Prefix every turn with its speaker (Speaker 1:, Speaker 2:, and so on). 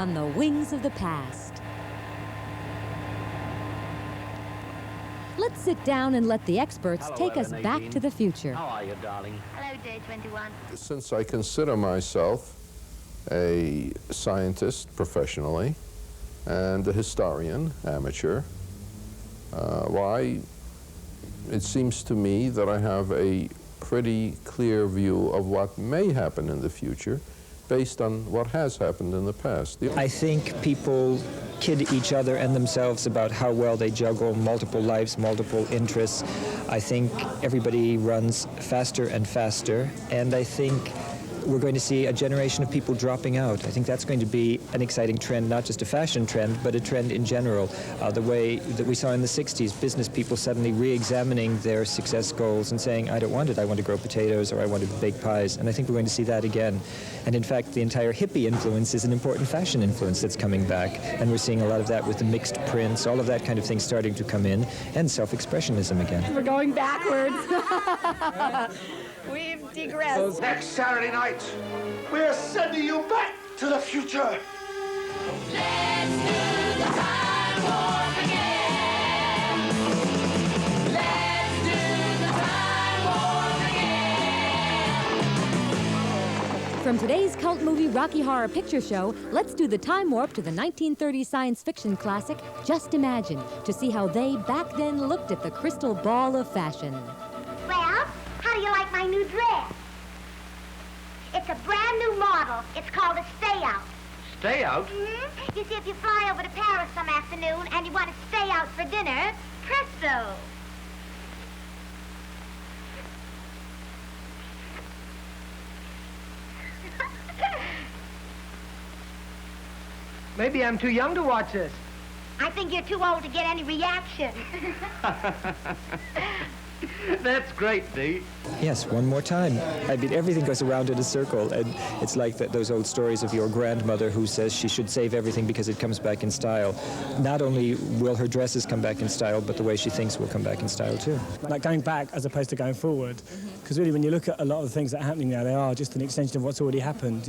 Speaker 1: On the wings of the past. Let's sit down and let the experts take us back to the future.
Speaker 2: How are you, darling?
Speaker 3: Hello, Day 21.
Speaker 4: Since I consider myself a scientist professionally and a historian, amateur, why, it seems to me that I have a pretty clear view of what may happen in the future based on what has happened in the past.
Speaker 5: I think people kid each other and themselves about how well they juggle multiple lives, multiple interests. I think everybody runs faster and faster, and I think we're going to see a generation of people dropping out. I think that's going to be an exciting trend, not just a fashion trend, but a trend in general. The way that we saw in the 60s, business people suddenly re-examining their success goals and saying, I don't want it, I want to grow potatoes or I want to bake pies. And I think we're going to see that again. And in fact, the entire hippie influence is an important fashion influence that's coming back. And we're seeing a lot of that with the mixed prints, all of that kind of thing starting to come in, and self-expressionism again.
Speaker 6: We're going backwards. We've digressed.
Speaker 7: Next Saturday night, we're sending you back to the future.
Speaker 3: Let's do the time warp again. Let's do the time warp again.
Speaker 1: From today's cult movie Rocky Horror Picture Show, let's do the time warp to the 1930 science fiction classic, Just Imagine, to see how they back then looked at the crystal ball of fashion.
Speaker 8: Well, how do you like my new dress? It's a brand new model. It's called a stay out.
Speaker 2: Stay out?
Speaker 8: Mm-hmm. You see, if you fly over to Paris some afternoon and you want to stay out for dinner, presto.
Speaker 9: Maybe I'm too young to watch this.
Speaker 8: I think you're too old to get any reaction.
Speaker 2: That's great, Dee.
Speaker 5: Yes, one more time. I mean, everything goes around in a circle, and it's like those old stories of your grandmother who says she should save everything because it comes back in style. Not only will her dresses come back in style, but the way she thinks will come back in style too.
Speaker 10: Like going back as opposed to going forward. Because really, when you look at a lot of the things that are happening now, they are just an extension of what's already happened.